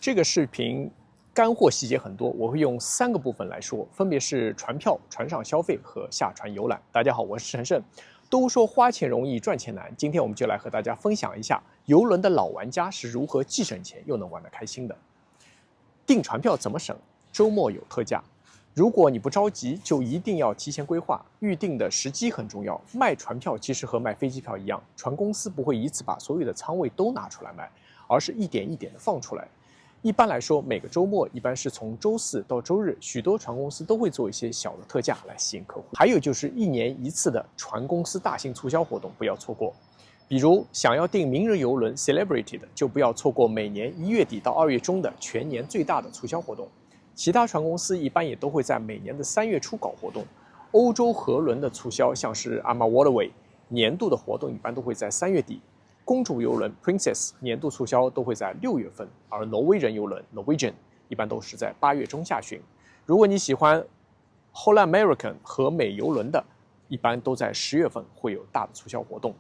这个视频干货细节很多，我会用3个部分来说，分别是船票、船上消费和下船游览。大家好，我是陈胜。都说花钱容易赚钱难，今天我们就来和大家分享一下游轮的老玩家是如何既省钱又能玩得开心的。订船票怎么省？周末有特价。如果你不着急，就一定要提前规划，预定的时机很重要。卖船票其实和卖飞机票一样，船公司不会一次把所有的舱位都拿出来卖，而是一点一点的放出来。一般来说，每个周末一般是从周四到周日，许多船公司都会做一些小的特价来吸引客户。还有就是1年1次的船公司大型促销活动，不要错过。比如想要订明日邮轮 Celebrity 的，就不要错过每年1月底到2月中的全年最大的促销活动。其他船公司一般也都会在每年的3月初搞活动。欧洲河轮的促销，像是 Ama Waterway 年度的活动一般都会在3月底。公主邮轮 Princess 年度促销都会在6月份，而挪威人邮轮 Norwegian 一般都是在8月中下旬。如果你喜欢 Holland American 和美邮轮的，一般都在10月份会有大的促销活动。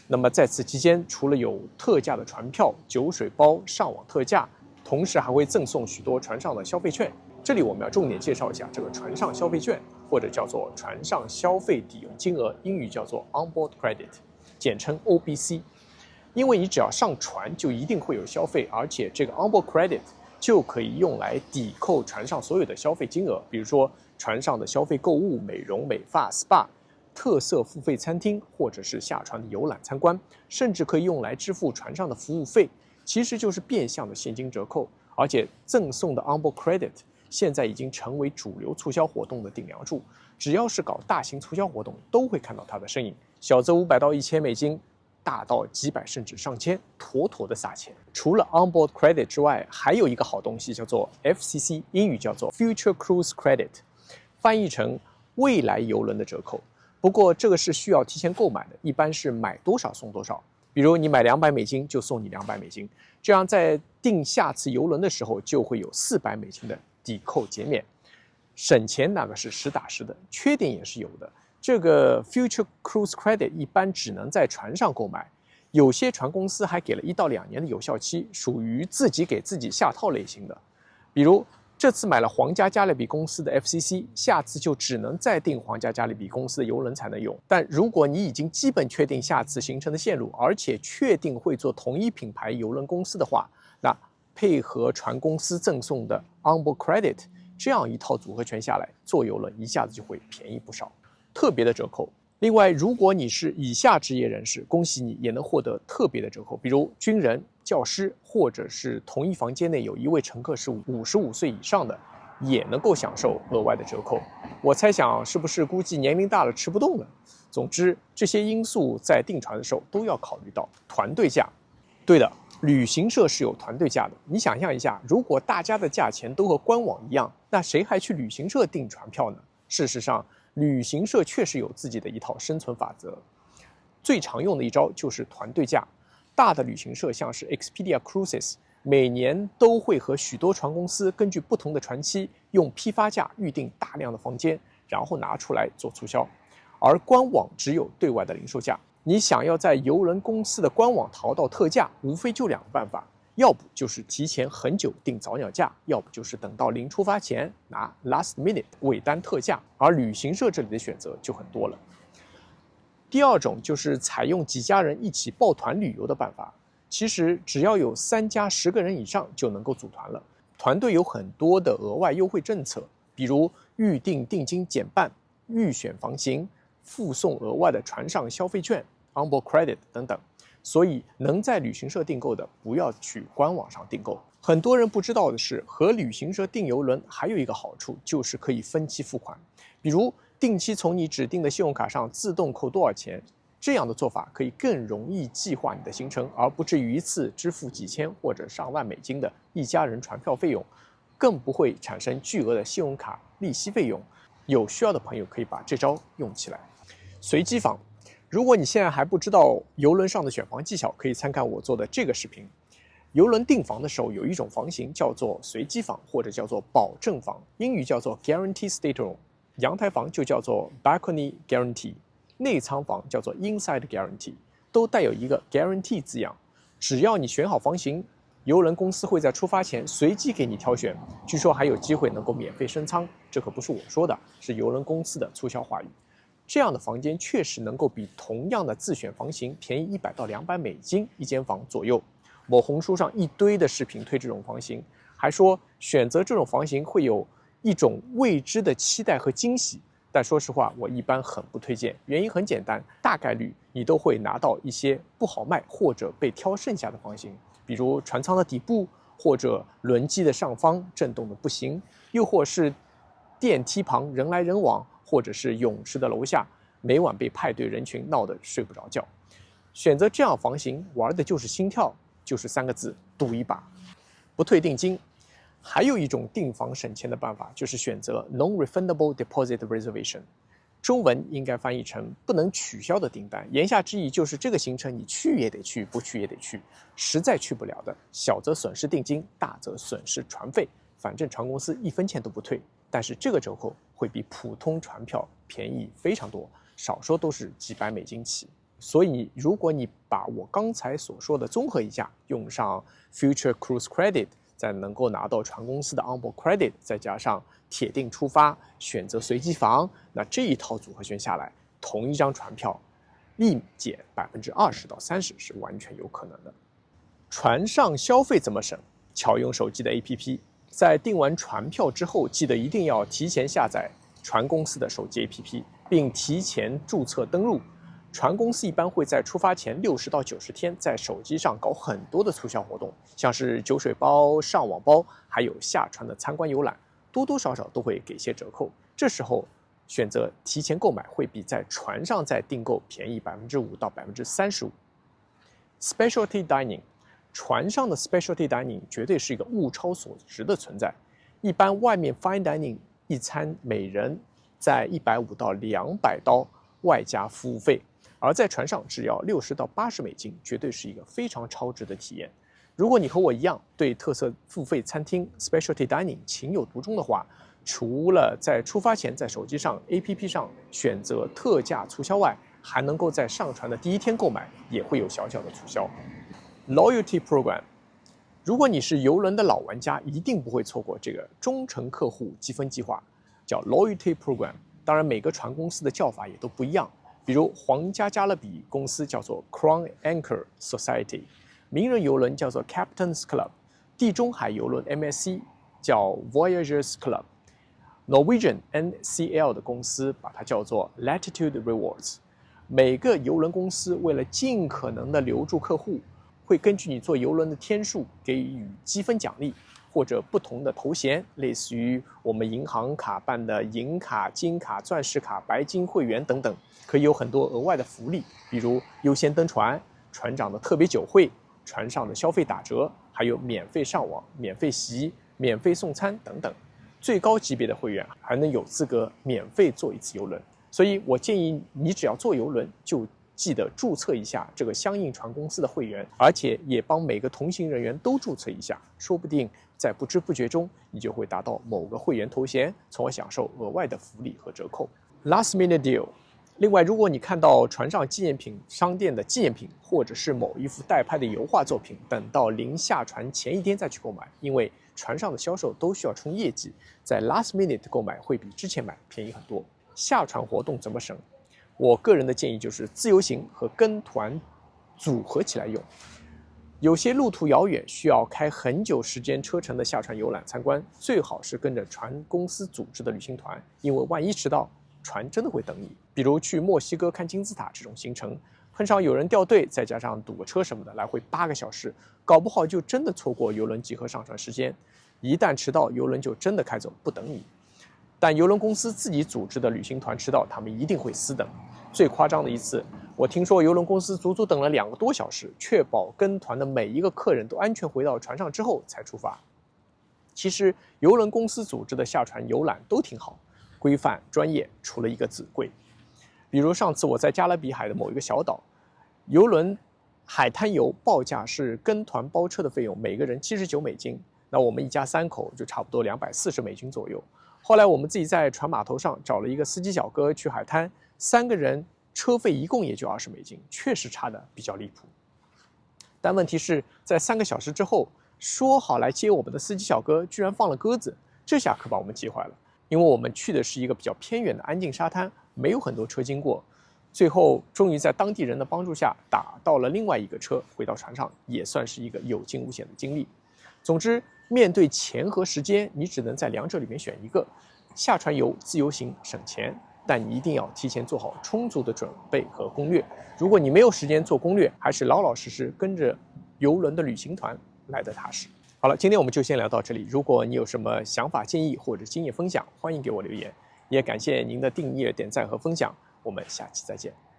那么在此期间，除了有特价的船票、酒水包、上网特价，同时还会赠送许多船上的消费券。这里我们要重点介绍一下这个船上消费券，或者叫做船上消费抵用金额，英语叫做 Onboard Credit， 简称 OBC。因为你只要上船就一定会有消费，而且这个 Onboard Credit 就可以用来抵扣船上所有的消费金额，比如说船上的消费购物、美容美发、SPA、特色付费餐厅，或者是下船的游览参观，甚至可以用来支付船上的服务费，其实就是变相的现金折扣。而且赠送的 Onboard Credit 现在已经成为主流促销活动的顶梁柱，只要是搞大型促销活动都会看到它的身影，小则500到1000美金，大到几百甚至上千，妥妥的撒钱。除了 Onboard Credit 之外，还有一个好东西叫做 FCC， 英语叫做 Future Cruise Credit， 翻译成未来邮轮的折扣。不过这个是需要提前购买的，一般是买多少送多少。比如你买200美金就送你200美金，这样在订下次邮轮的时候就会有400美金的抵扣减免。省钱那个是实打实的，缺点也是有的。这个 Future Cruise Credit 一般只能在船上购买，有些船公司还给了1到2年的有效期，属于自己给自己下套类型的。比如这次买了皇家加勒比公司的 FCC， 下次就只能再订皇家加勒比公司的邮轮才能用。但如果你已经基本确定下次行程的线路，而且确定会做同一品牌邮轮公司的话，那配合船公司赠送的 Onboard Credit， 这样一套组合拳下来，坐邮轮一下子就会便宜不少。特别的折扣。另外，如果你是以下职业人士，恭喜你也能获得特别的折扣，比如军人、教师，或者是同一房间内有一位乘客是55岁以上的，也能够享受额外的折扣。我猜想是不是估计年龄大了吃不动了？总之，这些因素在订船的时候都要考虑到。团队价，对的，旅行社是有团队价的。你想象一下，如果大家的价钱都和官网一样，那谁还去旅行社订船票呢？事实上，旅行社确实有自己的一套生存法则，最常用的一招就是团队价。大的旅行社像是 Expedia Cruises， 每年都会和许多船公司根据不同的船期，用批发价预定大量的房间，然后拿出来做促销。而官网只有对外的零售价，你想要在邮轮公司的官网淘到特价，无非就2个办法。要不就是提前很久订早鸟价，要不就是等到临出发前拿 last minute 尾单特价，而旅行社这里的选择就很多了。第二种就是采用几家人一起抱团旅游的办法，其实只要有3加10个人以上就能够组团了。团队有很多的额外优惠政策，比如预定定金减半、预选房型、附送额外的船上消费券、Onboard Credit 等等。所以能在旅行社订购的，不要去官网上订购。很多人不知道的是，和旅行社订邮轮还有一个好处，就是可以分期付款。比如定期从你指定的信用卡上自动扣多少钱，这样的做法可以更容易计划你的行程，而不至于一次支付几千或者上万美金的一家人船票费用，更不会产生巨额的信用卡利息费用。有需要的朋友可以把这招用起来。随机房，如果你现在还不知道邮轮上的选房技巧，可以参看我做的这个视频。邮轮订房的时候有一种房型叫做随机房，或者叫做保证房，英语叫做 Guarantee Stateroom。阳台房就叫做 Balcony Guarantee， 内舱房叫做 Inside Guarantee， 都带有一个 Guarantee 字样。只要你选好房型，邮轮公司会在出发前随机给你挑选，据说还有机会能够免费升舱，这可不是我说的，是邮轮公司的促销话语。这样的房间确实能够比同样的自选房型便宜100到200美金一间房左右。某红书上一堆的视频推这种房型，还说选择这种房型会有一种未知的期待和惊喜。但说实话，我一般很不推荐，原因很简单，大概率你都会拿到一些不好卖或者被挑剩下的房型，比如船舱的底部，或者轮机的上方震动的不行，又或是电梯旁人来人往，或者是泳池的楼下，每晚被派对人群闹得睡不着觉。选择这样房型，玩的就是心跳，就是3个字：赌一把。不退定金。还有一种订房省钱的办法，就是选择 non-refundable deposit reservation， 中文应该翻译成不能取消的订单。言下之意就是这个行程你去也得去，不去也得去，实在去不了的，小则损失定金，大则损失船费，反正船公司1分钱都不退。但是这个折扣会比普通船票便宜非常多，少说都是几百美金起。所以如果你把我刚才所说的综合一下，用上 Future Cruise Credit，再能够拿到船公司的 onboard credit， 再加上铁定出发，选择随机房，那这一套组合拳下来，同一张船票立减20%到30%是完全有可能的。船上消费怎么省？巧用手机的 APP， 在订完船票之后，记得一定要提前下载船公司的手机 APP， 并提前注册登录。船公司一般会在出发前60到90天在手机上搞很多的促销活动，像是酒水包、上网包，还有下船的参观游览，多多少少都会给些折扣。这时候选择提前购买会比在船上再订购便宜5%到35%。Specialty dining， 船上的 specialty dining 绝对是一个物超所值的存在。一般外面 fine dining 一餐每人在150到200刀，外加服务费。而在船上只要60到80美金，绝对是一个非常超值的体验。如果你和我一样对特色付费餐厅 specialty dining 情有独钟的话，除了在出发前在手机上 APP 上选择特价促销外，还能够在上船的第1天购买，也会有小小的促销。Loyalty Program， 如果你是邮轮的老玩家，一定不会错过这个忠诚客户积分计划，叫 Loyalty Program。当然，每个船公司的叫法也都不一样。比如皇家加勒比公司叫做 Crown Anchor Society， 名人邮轮叫做 Captain's Club， 地中海邮轮 MSC 叫 Voyagers Club， Norwegian NCL 的公司把它叫做 Latitude Rewards。 每个邮轮公司为了尽可能的留住客户，会根据你坐邮轮的天数给予积分奖励，或者不同的头衔，类似于我们银行卡办的银卡、金卡、钻石卡、白金会员等等，可以有很多额外的福利，比如优先登船、船长的特别酒会、船上的消费打折，还有免费上网、免费洗、免费送餐等等。最高级别的会员还能有资格免费坐1次邮轮。所以我建议你只要坐邮轮，就记得注册一下这个相应船公司的会员，而且也帮每个同行人员都注册一下，说不定在不知不觉中，你就会达到某个会员头衔，从而享受额外的福利和折扣。Last minute deal。另外，如果你看到船上纪念品商店的纪念品，或者是某一幅代拍的油画作品，等到临下船前1天再去购买，因为船上的销售都需要冲业绩，在 last minute 购买会比之前买便宜很多。下船活动怎么省？我个人的建议就是自由行和跟团组合起来用。有些路途遥远，需要开很久时间车程的下船游览参观，最好是跟着船公司组织的旅行团，因为万一迟到，船真的会等你。比如去墨西哥看金字塔这种行程，碰上有人掉队，再加上堵个车什么的，来回8个小时，搞不好就真的错过邮轮集合上船时间。一旦迟到，邮轮就真的开走，不等你。但邮轮公司自己组织的旅行团迟到，他们一定会死等。最夸张的一次，我听说邮轮公司足足等了2个多小时，确保跟团的每一个客人都安全回到船上之后才出发。其实邮轮公司组织的下船游览都挺好，规范专业，除了一个字贵。比如上次我在加勒比海的某一个小岛，邮轮海滩游报价是跟团包车的费用，每个人79美金，那我们一家3口就差不多240美金左右。后来我们自己在船码头上找了一个司机小哥去海滩，3个人车费一共也就20美金，确实差的比较离谱。但问题是在3个小时之后，说好来接我们的司机小哥居然放了鸽子，这下可把我们急坏了。因为我们去的是一个比较偏远的安静沙滩，没有很多车经过。最后终于在当地人的帮助下打到了另外一个车，回到船上，也算是一个有惊无险的经历。总之，面对钱和时间，你只能在两者里面选一个。下船游自由行省钱，但你一定要提前做好充足的准备和攻略。如果你没有时间做攻略，还是老老实实跟着游轮的旅行团来得踏实。好了，今天我们就先聊到这里。如果你有什么想法、建议或者经验分享，欢迎给我留言。也感谢您的订阅、点赞和分享。我们下期再见。